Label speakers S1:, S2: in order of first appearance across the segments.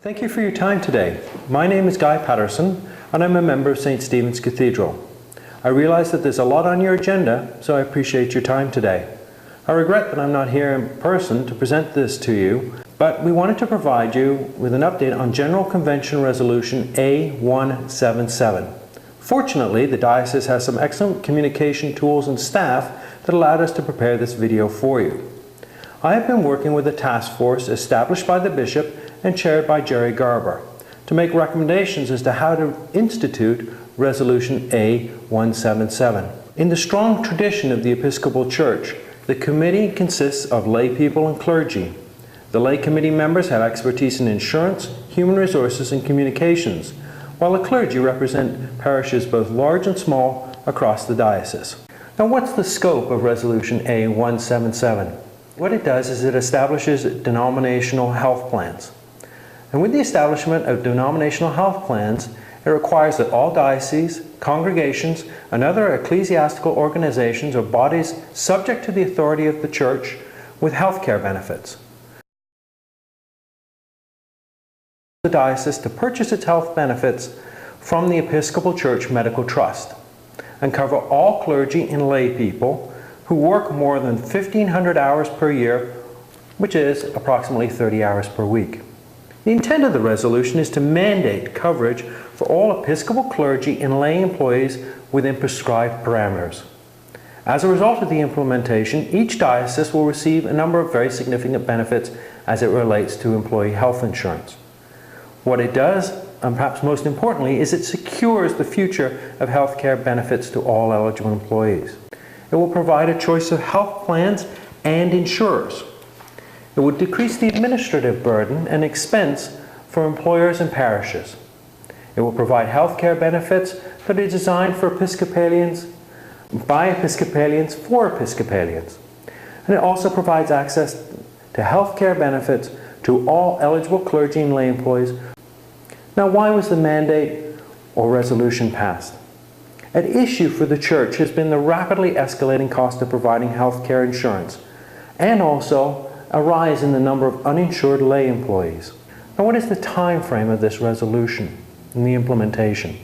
S1: Thank you for your time today. My name is Guy Patterson and I'm a member of St. Stephen's Cathedral. I realize that there's a lot on your agenda, so I appreciate your time today. I regret that I'm not here in person to present this to you, but we wanted to provide you with an update on General Convention Resolution A177. Fortunately, the diocese has some excellent communication tools and staff that allowed us to prepare this video for you. I have been working with a task force established by the Bishop and chaired by Jerry Garber to make recommendations as to how to institute Resolution A177. In the strong tradition of the Episcopal Church, the committee consists of lay people and clergy. The lay committee members have expertise in insurance, human resources, and communications, while the clergy represent parishes both large and small across the diocese. Now, what's the scope of Resolution A177? What it does is it establishes denominational health plans. And with the establishment of denominational health plans, it requires that all dioceses, congregations, and other ecclesiastical organizations or bodies subject to the authority of the Church with health care benefits. The diocese to purchase its health benefits from the Episcopal Church Medical Trust and cover all clergy and lay people who work more than 1,500 hours per year, which is approximately 30 hours per week. The intent of the resolution is to mandate coverage for all Episcopal clergy and lay employees within prescribed parameters. As a result of the implementation, each diocese will receive a number of very significant benefits as it relates to employee health insurance. What it does, and perhaps most importantly, is it secures the future of health care benefits to all eligible employees. It will provide a choice of health plans and insurers. It would decrease the administrative burden and expense for employers and parishes. It will provide health care benefits that are designed for Episcopalians, by Episcopalians, for Episcopalians. And it also provides access to health care benefits to all eligible clergy and lay employees. Now, why was the mandate or resolution passed? At issue for the Church has been the rapidly escalating cost of providing health care insurance, and also a rise in the number of uninsured lay employees. Now, what is the time frame of this resolution and the implementation?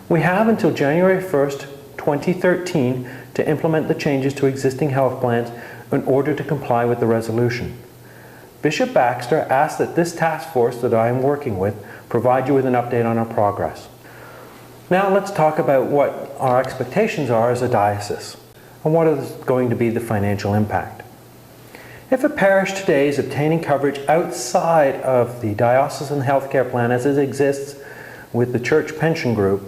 S1: We have until January 1st, 2013 to implement the changes to existing health plans in order to comply with the resolution. Bishop Baxter asked that this task force that I am working with provide you with an update on our progress. Now let's talk about what our expectations are as a diocese and what is going to be the financial impact. If a parish today is obtaining coverage outside of the diocesan healthcare plan as it exists with the church pension group,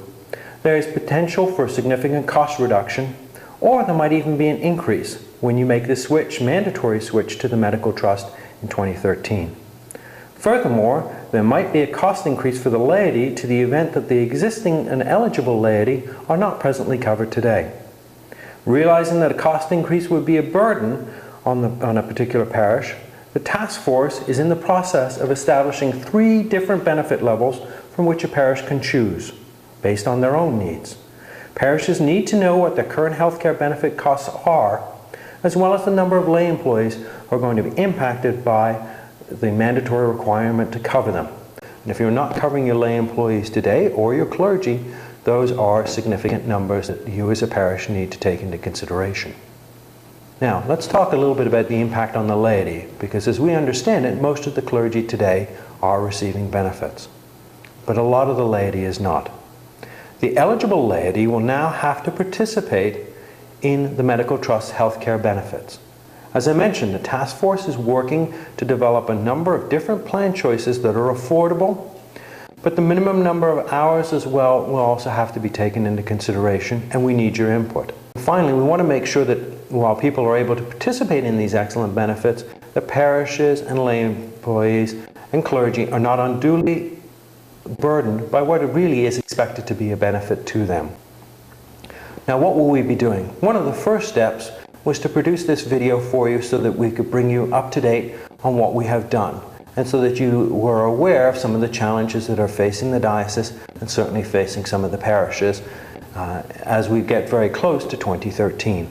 S1: there is potential for significant cost reduction, or there might even be an increase when you make the switch, mandatory switch, to the medical trust in 2013. Furthermore, there might be a cost increase for the laity to the event that the existing and eligible laity are not presently covered today. Realizing that a cost increase would be a burden on a particular parish, the task force is in the process of establishing 3 different benefit levels from which a parish can choose, based on their own needs. Parishes need to know what their current healthcare benefit costs are, as well as the number of lay employees who are going to be impacted by the mandatory requirement to cover them. And if you're not covering your lay employees today or your clergy, those are significant numbers that you as a parish need to take into consideration. Now, let's talk a little bit about the impact on the laity, because as we understand it, most of the clergy today are receiving benefits, but a lot of the laity is not. The eligible laity will now have to participate in the medical trust healthcare benefits. As I mentioned, the task force is working to develop a number of different plan choices that are affordable, but the minimum number of hours as well will also have to be taken into consideration, and we need your input. Finally, we want to make sure that while people are able to participate in these excellent benefits, the parishes and lay employees and clergy are not unduly burdened by what really is expected to be a benefit to them. Now, what will we be doing? One of the first steps was to produce this video for you so that we could bring you up to date on what we have done, and so that you were aware of some of the challenges that are facing the diocese and certainly facing some of the parishes as we get very close to 2013.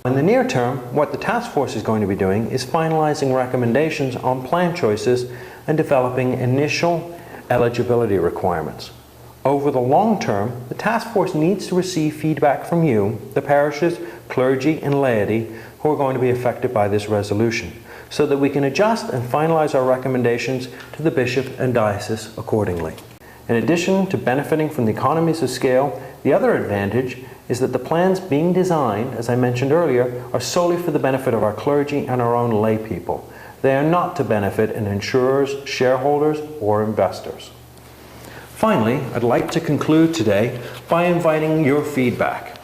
S1: In the near term, what the task force is going to be doing is finalizing recommendations on plan choices and developing initial eligibility requirements. Over the long term, the task force needs to receive feedback from you, the parishes, clergy, and laity who are going to be affected by this resolution, so that we can adjust and finalize our recommendations to the bishop and diocese accordingly. In addition to benefiting from the economies of scale, the other advantage is that the plans being designed, as I mentioned earlier, are solely for the benefit of our clergy and our own lay people. They are not to benefit insurers, shareholders, or investors. Finally, I'd like to conclude today by inviting your feedback.